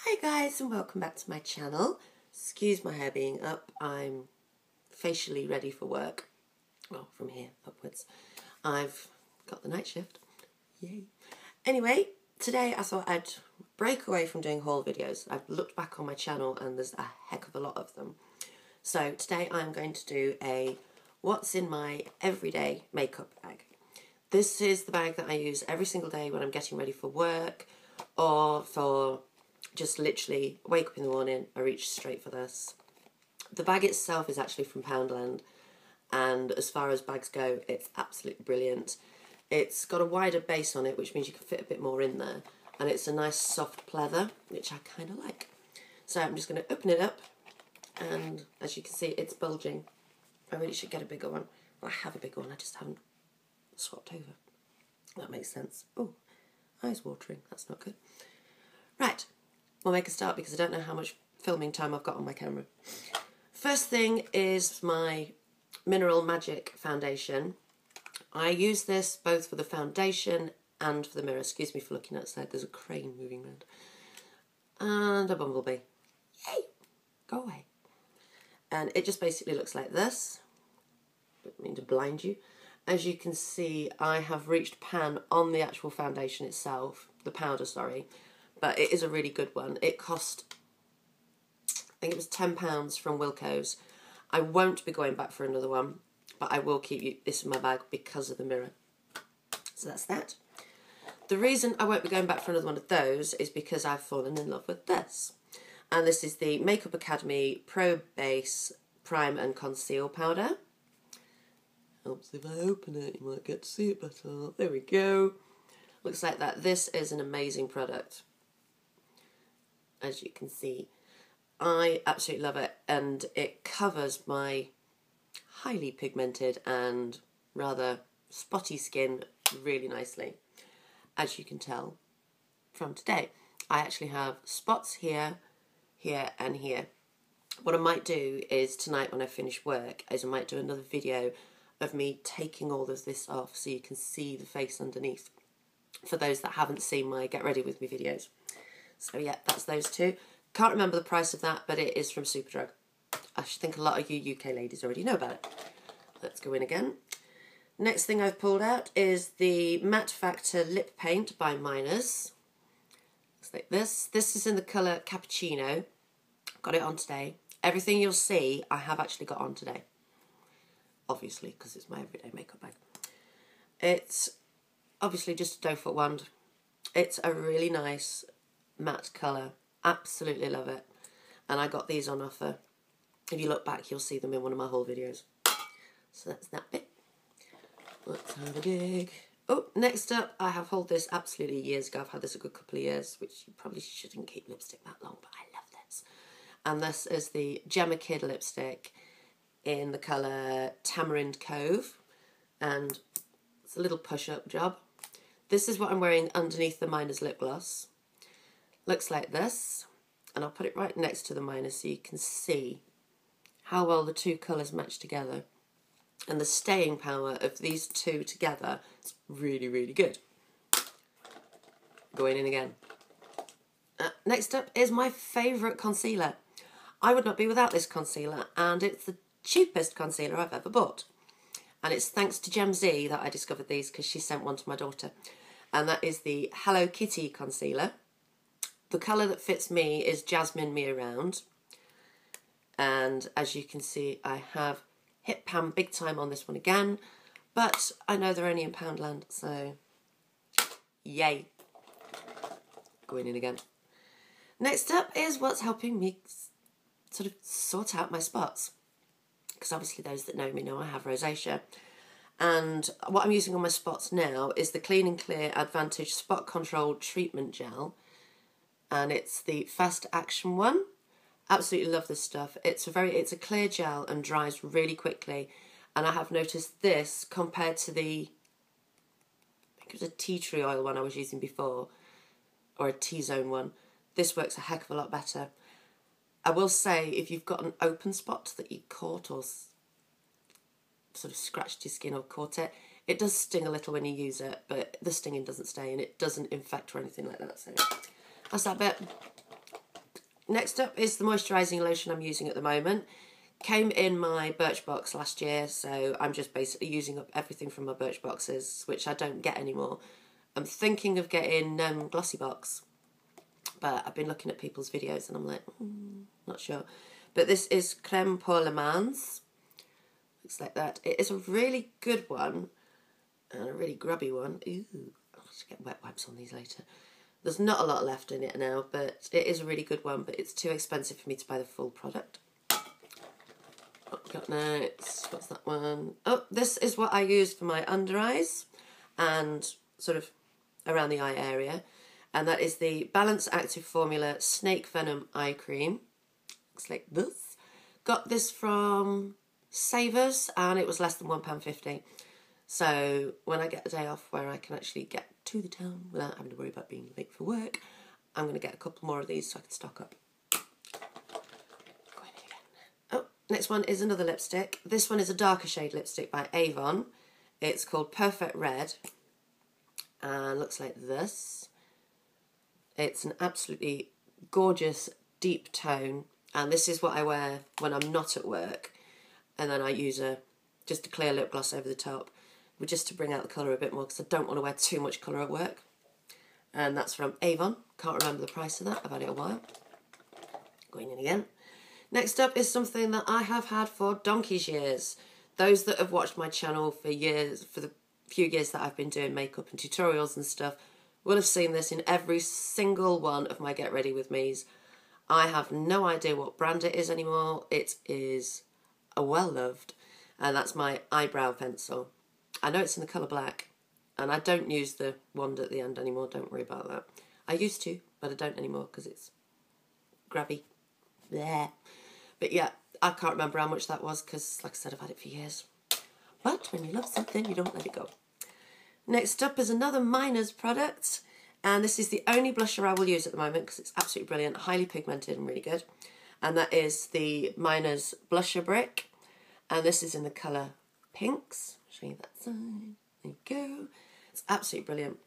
Hi guys and welcome back to my channel. Excuse my hair being up, I'm facially ready for work. Well, from here upwards. I've got the night shift. Yay. Anyway, today I thought I'd break away from doing haul videos. I've looked back on my channel and there's a heck of a lot of them. So today I'm going to do a what's in my everyday makeup bag. This is the bag that I use every single day when I'm getting ready for work or for just literally wake up in the morning, I reach straight for this. The bag itself is actually from Poundland, and as far as bags go, it's absolutely brilliant. It's got a wider base on it, which means you can fit a bit more in there, and it's a nice soft pleather, which I kind of like. So I'm just going to open it up, and as you can see, it's bulging. I really should get a bigger one. Well, I have a bigger one, I just haven't swapped over. That makes sense. Oh, eyes watering, that's not good. Right. We'll make a start because I don't know how much filming time I've got on my camera. First thing is my Mineral Magic foundation. I use this both for the foundation and for the mirror. Excuse me for looking outside, there's a crane moving around. And a bumblebee. Yay! Go away. And it just basically looks like this. Don't mean to blind you. As you can see, I have reached pan on the actual foundation itself. The powder, sorry. But it is a really good one. It cost, I think it was £10 from Wilko's. I won't be going back for another one, but I will keep this in my bag because of the mirror. So that's that. The reason I won't be going back for another one of those is because I've fallen in love with this. And this is the Makeup Academy Pro Base Prime and Conceal Powder. Helps if I open it, you might get to see it better. There we go. Looks like that. This is an amazing product. As you can see, I absolutely love it, and it covers my highly pigmented and rather spotty skin really nicely. As you can tell from today, I actually have spots here, here and here. What I might do is tonight when I finish work is I might do another video of me taking all of this off so you can see the face underneath, for those that haven't seen my Get Ready With Me videos. So yeah, that's those two. Can't remember the price of that, but it is from Superdrug. I think a lot of you UK ladies already know about it. Let's go in again. Next thing I've pulled out is the Matte Factor Lip Paint by Miners. Looks like this. This is in the colour Cappuccino. Got it on today. Everything you'll see, I have actually got on today. Obviously, because it's my everyday makeup bag. It's obviously just a doe foot wand. It's a really nice matte colour. Absolutely love it. And I got these on offer. If you look back, you'll see them in one of my haul videos. So that's that bit. Let's have a dig. Oh, next up, I have hauled this absolutely years ago. I've had this a good couple of years, which you probably shouldn't keep lipstick that long, but I love this. And this is the Gemma Kid lipstick in the colour Tamarind Cove. And it's a little push-up job. This is what I'm wearing underneath the Miners lip gloss. Looks like this, and I'll put it right next to the Miners so you can see how well the two colours match together. And the staying power of these two together is really, really good. Going in again. Next up is my favourite concealer. I would not be without this concealer, and it's the cheapest concealer I've ever bought. And it's thanks to Gem Z that I discovered these, because she sent one to my daughter. And that is the Hello Kitty concealer. The colour that fits me is Jasmine Me Around. And as you can see, I have hit pan big time on this one again. But I know they're only in Poundland, so yay. Going in again. Next up is what's helping me sort of sort out my spots. Because obviously those that know me know I have rosacea. And what I'm using on my spots now is the Clean and Clear Advantage Spot Control Treatment Gel. And it's the fast action one. Absolutely love this stuff. It's a clear gel and dries really quickly. And I have noticed this compared to the, I think it was a tea tree oil one I was using before, or a T-zone one. This works a heck of a lot better. I will say, if you've got an open spot that you caught or sort of scratched your skin or caught it, it does sting a little when you use it, but the stinging doesn't stay and it doesn't infect or anything like that. So that's that bit. next up is the moisturising lotion I'm using at the moment. Came in my Birchbox last year, so I'm just basically using up everything from my Birchboxes, which I don't get anymore. I'm thinking of getting Glossybox, but I've been looking at people's videos and I'm like, not sure. But this is Crème pour les mains. Looks like that. It is a really good one, and a really grubby one. Ooh, I'll have to get wet wipes on these later. There's not a lot left in it now, but it is a really good one, but it's too expensive for me to buy the full product. What we got next? What's that one? Oh, this is what I use for my under eyes and sort of around the eye area. And that is the Balance Active Formula Snake Venom Eye Cream. Looks like this. Got this from Savers and it was less than £1.50. So when I get a day off where I can actually get to the town without having to worry about being late for work, I'm going to get a couple more of these so I can stock up. Oh, next one is another lipstick. This one is a darker shade lipstick by Avon. It's called Perfect Red and looks like this. It's an absolutely gorgeous deep tone, and this is what I wear when I'm not at work, and then I use just a clear lip gloss over the top, just to bring out the colour a bit more because I don't want to wear too much colour at work. And that's from Avon. Can't remember the price of that. I've had it a while. Going in again. Next up is something that I have had for donkey's years. Those that have watched my channel for years, for the few years that I've been doing makeup and tutorials and stuff, will have seen this in every single one of my Get Ready With Me's. I have no idea what brand it is anymore. It is a well-loved, and that's my eyebrow pencil. I know it's in the colour black, and I don't use the wand at the end anymore, don't worry about that. I used to, but I don't anymore because it's grabby. Bleh. But yeah, I can't remember how much that was because, like I said, I've had it for years. But when you love something, you don't let it go. Next up is another Miners product, and this is the only blusher I will use at the moment because it's absolutely brilliant, highly pigmented and really good. And that is the Miners Blusher Brick, and this is in the colour Pinks. I'll show you that side. There you go. It's absolutely brilliant.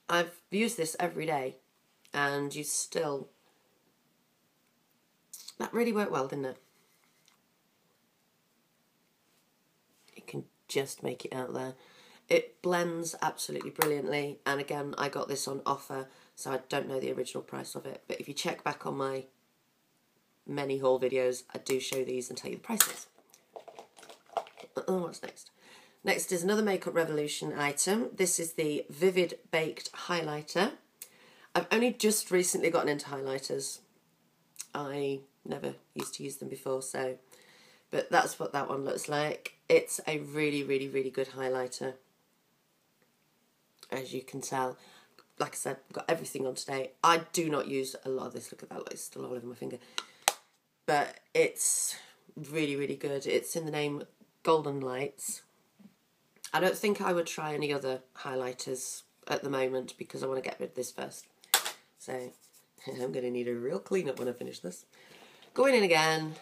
I've used this every day, and you still... That really worked well, didn't it? You can just make it out there. It blends absolutely brilliantly, and again, I got this on offer, so I don't know the original price of it, but if you check back on my many haul videos, I do show these and tell you the prices. What's next? Next is another Makeup Revolution item. This is the Vivid Baked Highlighter. I've only just recently gotten into highlighters. I never used to use them before, so... But that's what that one looks like. It's a really, really, really good highlighter. As you can tell. Like I said, I've got everything on today. I do not use a lot of this. Look at that, it's still all over my finger. But it's really, really good. It's in the name Golden Lights. I don't think I would try any other highlighters at the moment because I want to get rid of this first. So I'm going to need a real clean-up when I finish this. Going in again.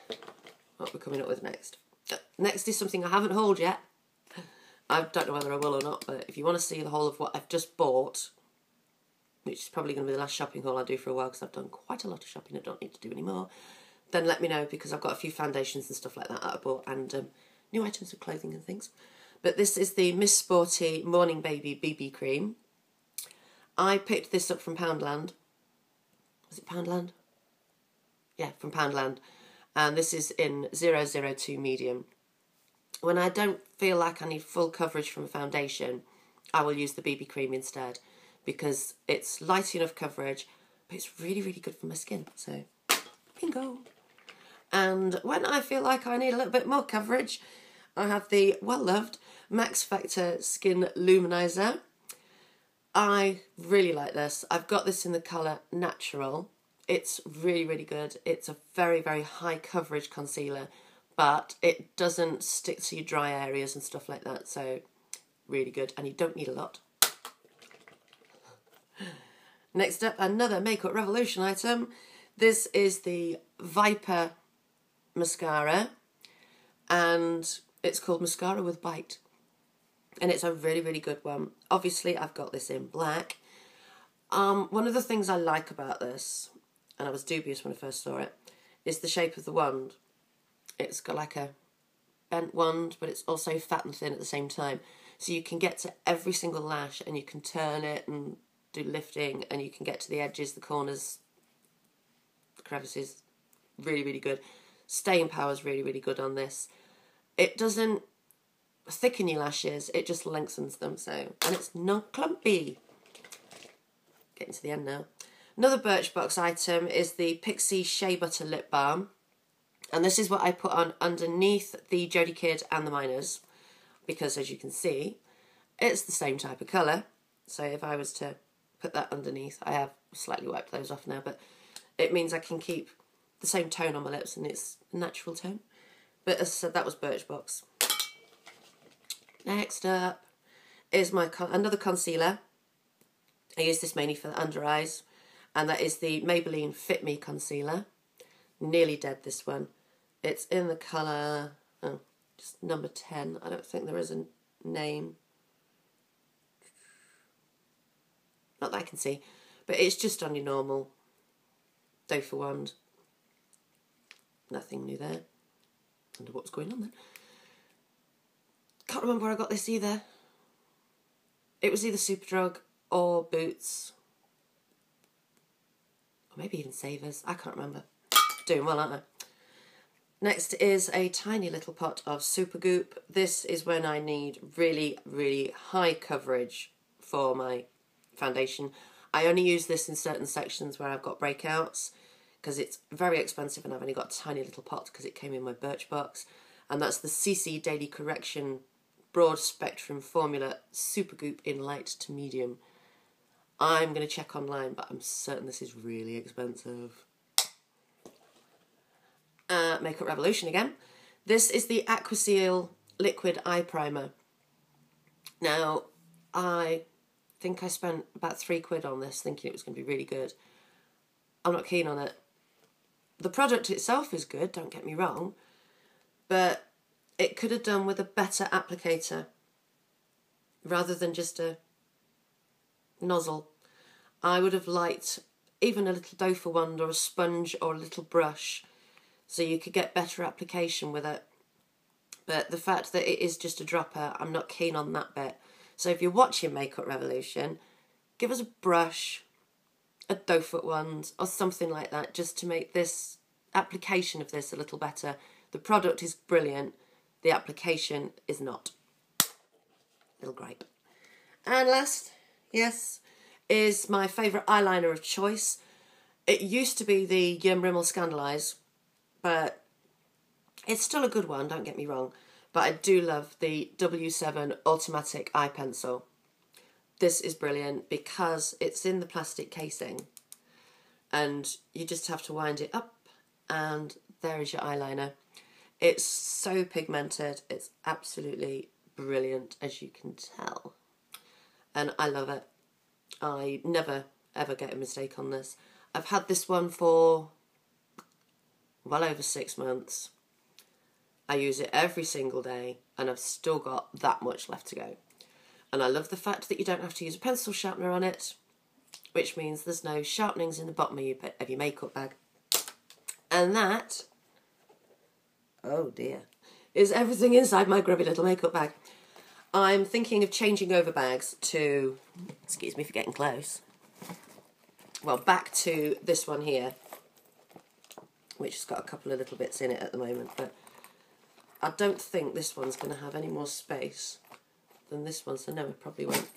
What we're coming up with next. Next is something I haven't hauled yet. I don't know whether I will or not, but if you want to see the whole of what I've just bought, which is probably going to be the last shopping haul I do for a while because I've done quite a lot of shopping I don't need to do anymore, then let me know because I've got a few foundations and stuff like that I bought and new items of clothing and things. But this is the Miss Sporty Morning Baby BB Cream. I picked this up from Poundland. Was it Poundland? Yeah, from Poundland. And this is in 002 medium. When I don't feel like I need full coverage from a foundation, I will use the BB cream instead because it's light enough coverage, but it's really, really good for my skin. So, bingo. And when I feel like I need a little bit more coverage, I have the well-loved Max Factor Skin Luminizer. I really like this. I've got this in the colour Natural. It's really, really good. It's a very, very high coverage concealer, but it doesn't stick to your dry areas and stuff like that, so really good, and you don't need a lot. Next up, another Makeup Revolution item. This is the Viper mascara, and it's called Mascara with Bite, and it's a really, really good one. Obviously, I've got this in black. One of the things I like about this and I was dubious when I first saw it, is the shape of the wand. It's got like a bent wand, but it's also fat and thin at the same time. So you can get to every single lash and you can turn it and do lifting, and you can get to the edges, the corners, the crevices. Really, really good. Staying power is really, really good on this. It doesn't thicken your lashes, it just lengthens them, so, and it's not clumpy. Getting to the end now. Another Birchbox item is the Pixi Shea Butter Lip Balm, and this is what I put on underneath the Jodie Kid and the Miners, because as you can see, it's the same type of colour. So if I was to put that underneath, I have slightly wiped those off now, but it means I can keep the same tone on my lips, and it's a natural tone. But as I said, that was Birchbox. Next up is my another concealer. I use this mainly for the under eyes, and that is the Maybelline Fit Me Concealer. Nearly dead, this one. It's in the colour, oh, just number 10. I don't think there is a name. Not that I can see, but it's just on your normal doe for wand. Nothing new there. Wonder what's going on then. Can't remember where I got this either. It was either Superdrug or Boots. Or maybe even Savers. I can't remember. Doing well, aren't I? Next is a tiny little pot of Supergoop. This is when I need really, really high coverage for my foundation. I only use this in certain sections where I've got breakouts, because it's very expensive and I've only got a tiny little pot because it came in my Birchbox. And that's the CC Daily Correction Broad Spectrum Formula Supergoop in light to medium. I'm going to check online, but I'm certain this is really expensive. Makeup Revolution again. This is the Aquaseal Liquid Eye Primer. Now, I think I spent about £3 on this thinking it was going to be really good. I'm not keen on it. The product itself is good, don't get me wrong, but it could have done with a better applicator rather than just a nozzle. I would have liked even a little doe for wand or a sponge or a little brush so you could get better application with it. But the fact that it is just a dropper, I'm not keen on that bit. So if you're watching Makeup Revolution, give us a brush, a doe foot wand or something like that, just to make this application of this a little better. The product is brilliant, the application is not. Little gripe. And last, yes, is my favourite eyeliner of choice. It used to be the Jem Rimmel Scandaleyes, but it's still a good one, don't get me wrong. But I do love the W7 Automatic Eye Pencil. This is brilliant because it's in the plastic casing and you just have to wind it up and there is your eyeliner. It's so pigmented, it's absolutely brilliant, as you can tell. And I love it. I never ever get a mistake on this. I've had this one for well over 6 months. I use it every single day and I've still got that much left to go. And I love the fact that you don't have to use a pencil sharpener on it, which means there's no sharpenings in the bottom of your makeup bag. And that, oh dear, is everything inside my grubby little makeup bag. I'm thinking of changing over bags to, excuse me for getting close, well, back to this one here, which has got a couple of little bits in it at the moment, but I don't think this one's going to have any more space than this one, so no, it probably won't.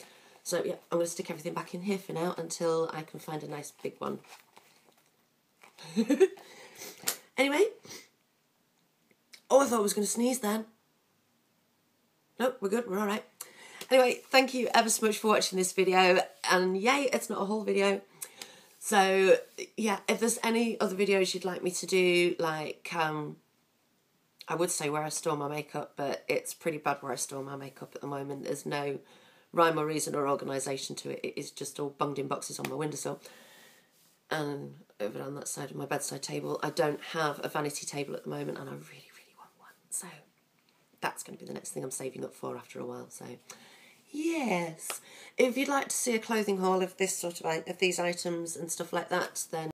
So yeah, I'm going to stick everything back in here for now until I can find a nice big one. Anyway, oh, I thought I was going to sneeze then. Nope, we're good, we're alright. Anyway, thank you ever so much for watching this video, and yay, it's not a whole video. So yeah, if there's any other videos you'd like me to do, like I would say where I store my makeup, but it's pretty bad where I store my makeup at the moment. There's no rhyme or reason or organisation to it. It is just all bunged in boxes on my windowsill. And over on that side of my bedside table, I don't have a vanity table at the moment, and I really, really want one. So that's going to be the next thing I'm saving up for after a while. So yes, if you'd like to see a clothing haul of this sort of these items and stuff like that, then